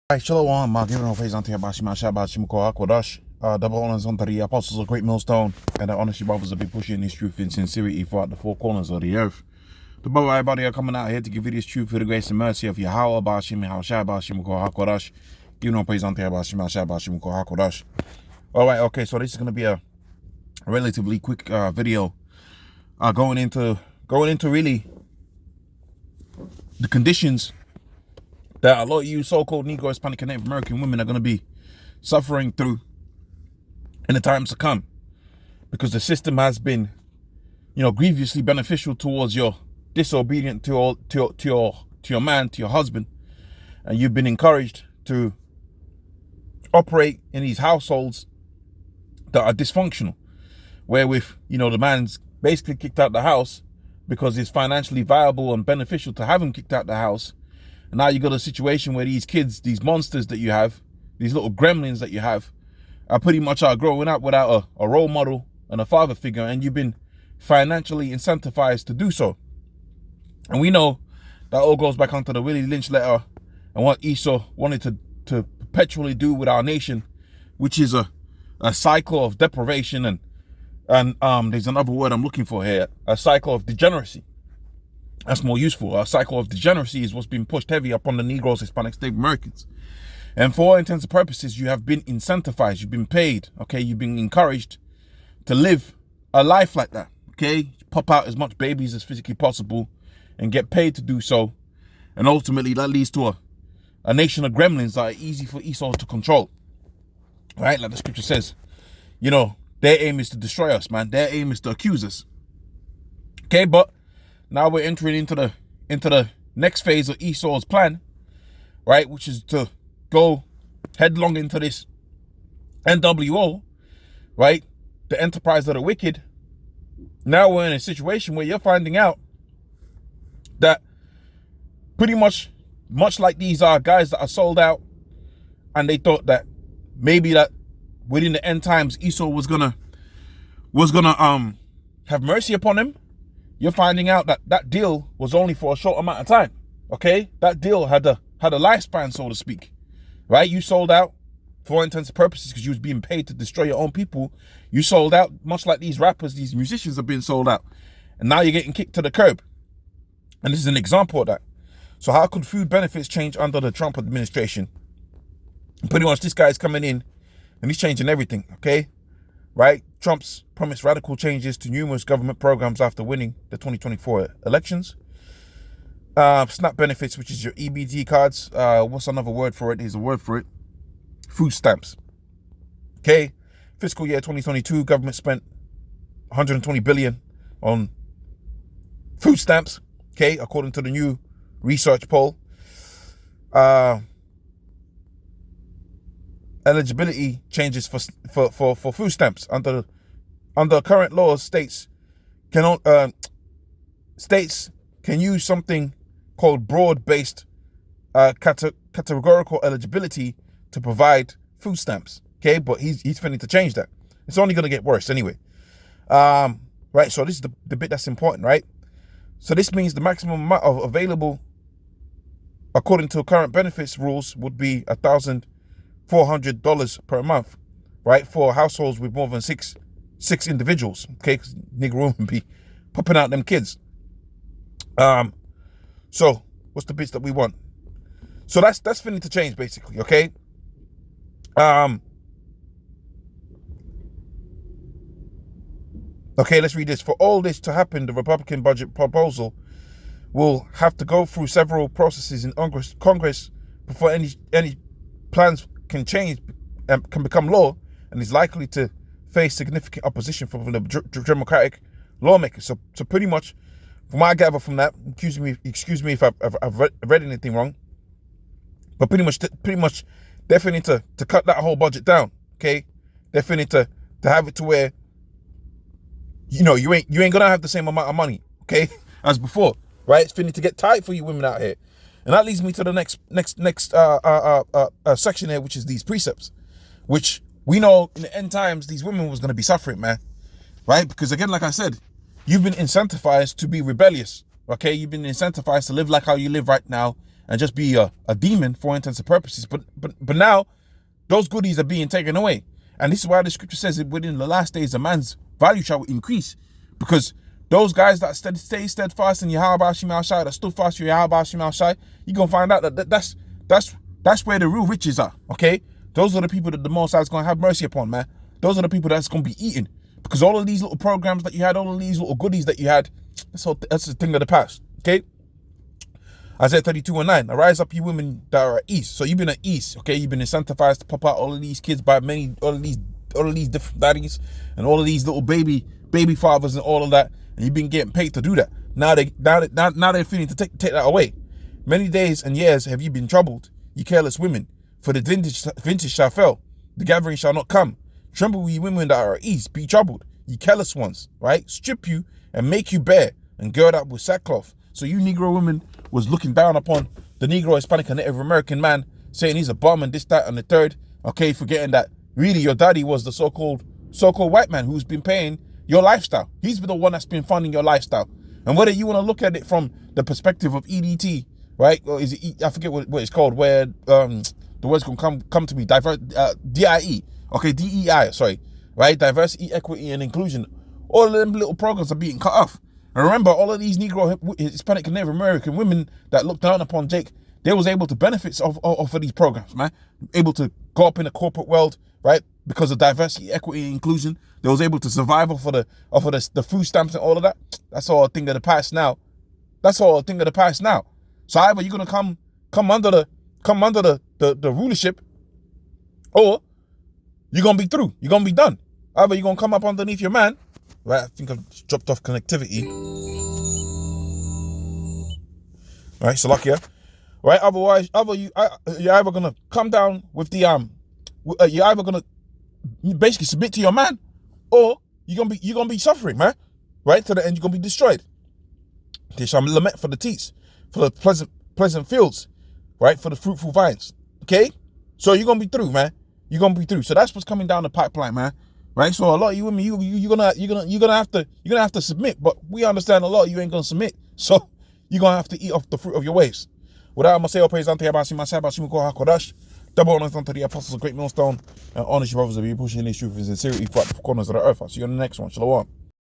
Right, Shalom, giving all praise unto Yabashima Shabbat Shimko Akodash. Double honors unto the apostles of Great Millstone, and the honest brothers will be pushing this truth in sincerity throughout the four corners of the earth. The brother, everybody are coming out here to give you this truth for the grace and mercy of Yahweh Bashim Shabbat Shimko Hakodash. Giving all praise unto Yabashima Shabbat Shimko Hakodash. Alright, okay, so this is gonna be a relatively quick video. Going into really the conditions that a lot of you so-called Negro, Hispanic, and Native American women are going to be suffering through in the times to come, because the system has been, grievously beneficial towards your disobedient to your man, to your husband, and you've been encouraged to operate in these households that are dysfunctional, wherewith the man's basically kicked out the house because it's financially viable and beneficial to have him kicked out the house. And now you got a situation where these kids, these monsters that you have, these little gremlins that you have, are pretty much growing up without a role model and a father figure, and you've been financially incentivized to do so. And we know that all goes back onto the Willie Lynch letter and what Esau wanted to perpetually do with our nation, which is a cycle of deprivation and there's another word I'm looking for here, a cycle of degeneracy. That's more useful. A cycle of degeneracy is what's been pushed heavy upon the Negroes, Hispanics, Native Americans. And for all intents and purposes, you have been incentivized, you've been paid, okay? You've been encouraged to live a life like that, okay? Pop out as much babies as physically possible and get paid to do so. And ultimately, that leads to a nation of gremlins that are easy for Esau to control, right? Like the scripture says, their aim is to destroy us, man. Their aim is to accuse us, okay? But now we're entering into the next phase of Esau's plan, right? Which is to go headlong into this NWO, right? The enterprise of the wicked. Now we're in a situation where you're finding out that pretty much like these guys that are sold out, and they thought that maybe that within the end times Esau was gonna have mercy upon him. You're finding out that that deal was only for a short amount of time, okay? That deal had a lifespan, so to speak, right? You sold out for all intents and purposes because you was being paid to destroy your own people. You sold out much like these rappers, these musicians are being sold out. And now you're getting kicked to the curb. And this is an example of that. So how could food benefits change under the Trump administration? Pretty much this guy's coming in and he's changing everything, okay? Right? Trump's promised radical changes to numerous government programs after winning the 2024 elections. SNAP benefits, which is your EBT cards. What's another word for it? There's a word for it. Food stamps. Okay. Fiscal year 2022, government spent 120 billion on food stamps. Okay. According to the new research poll. Eligibility changes for food stamps under current laws. States can use something called broad-based categorical eligibility to provide food stamps. Okay, but he's finna to change that. It's only gonna get worse anyway. Right. So this is the bit that's important, right? So this means the maximum amount of available, according to current benefits rules, would be $1,400 per month, right? For households with more than six individuals, okay? Because nigga would be popping out them kids. So what's the bits that we want? So that's finna to change basically, okay? Okay, let's read this. For all this to happen, the Republican budget proposal will have to go through several processes in Congress before any plans can change and can become law, and is likely to face significant opposition from the Democratic lawmakers. So pretty much, from what I gather from that, excuse me if I've read anything wrong, but pretty much definitely to cut that whole budget down. Okay, definitely to have it to where you ain't gonna have the same amount of money, okay, as before, right? It's finna to get tight for you women out here. And that leads me to the next section here, which is these precepts, which we know in the end times these women was going to be suffering, man, right? Because again, like I said, you've been incentivized to be rebellious, okay? You've been incentivized to live like how you live right now and just be a demon for all intents and purposes. But now those goodies are being taken away. And this is why the scripture says that within the last days, a man's value shall increase. Because those guys that stay steadfast in Yahweh Shema Shai, that stood fast in Yahweh Shema Shai, you're going to find out that that's where the real riches are, okay? Those are the people that the Most High is going to have mercy upon, man. Those are the people that's going to be eating. Because all of these little programs that you had, all of these little goodies that you had, that's the thing of the past, okay? Isaiah 32:9, arise up, you women that are at east. So you've been at east, okay? You've been incentivized to pop out all of these kids by all of these different daddies and all of these little baby fathers and all of that, and you've been getting paid to do that. Now they're feeling to take that away. Many days and years have you been troubled, you careless women, for the vintage shall fail, the gathering shall not come. Tremble, ye women that are at east, be troubled, ye careless ones, right? Strip you and make you bare and gird up with sackcloth. So you Negro women was looking down upon the Negro, Hispanic, and Native American man, saying he's a bum and this, that, and the third. Okay, forgetting that really your daddy was the so-called white man who's been paying your lifestyle. He's been the one that's been funding your lifestyle. And whether you want to look at it from the perspective of EDT, right? Or is it, I forget what it's called, where the word's gonna come to me, DIE, okay, DEI, sorry, right? Diversity, equity, and inclusion. All of them little programs are being cut off. And remember, all of these Negro, Hispanic, and Native American women that looked down upon Jake, they was able to benefit of these programs, man. Able to go up in the corporate world, right? Because of diversity, equity, and inclusion. They was able to survive off of the food stamps and all of that. That's all a thing of the past now. That's all a thing of the past now. So either you're gonna come under the rulership, or you're gonna be through. You're gonna be done. Either you're gonna come up underneath your man. Right, I think I've dropped off connectivity. Right, Salakia. Right, otherwise, you're either gonna come down with the you're either gonna basically submit to your man, or you're gonna be suffering, man. Right, to the end, you're gonna be destroyed. They shall lament for the teats, for the pleasant fields, right, for the fruitful vines. Okay, so you're gonna be through, man. You're gonna be through. So that's what's coming down the pipeline, man. Right, so a lot of you women, you're gonna have to submit, but we understand a lot of you ain't gonna submit, so you're gonna have to eat off the fruit of your ways. Without I must say, praise unto Kodash, double honors unto the apostles of great millstone, and honor your brothers of you pushing these truths in sincerity throughout the corners of the earth. I'll see you on the next one. Shalom.